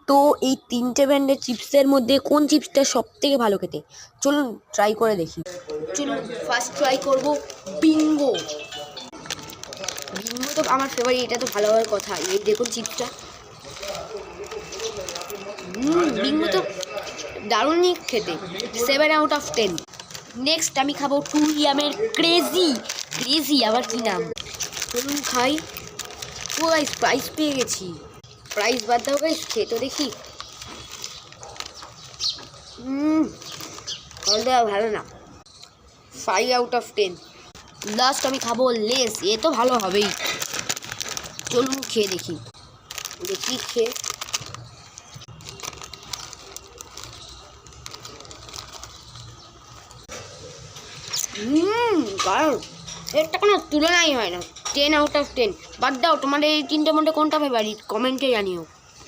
তো এই তিনটে ব্র্যান্ডের চিপসের মধ্যে কোন চিপসটা সব থেকে ভালো খেতে, চলুন ট্রাই করে দেখি। চলুন ফার্স্ট ট্রাই করব বিঙ্গো। বিঙ্গো তো আমার ফেভারিট, এটা তো ভালো হওয়ার কথা। এই দেখুন চিপসটা, বিঙ্গো তো দারুণই খেতে, 7/10। নেক্সট আমি খাবো 2 ইয়ামের ক্রেজি। আবার কি নাম, চলুন খাই। ও গাইস, প্রাইস পেয়ে গেছি। প্রাইস বাদ দাও গাইস, খেয়ে তো দেখি। ভালো না, 5/10। লাস্ট আমি খাবো লেস, এ তো ভালো হবেই। চলুন খেয়ে দেখি খেয়ে। কারণ এরটা কোনো তুলনাই হয় না, 10/10। বাদ দাও, তোমাদের এই তিনটে মধ্যে কোনটা ফেভারিট কমেন্টে জানিও।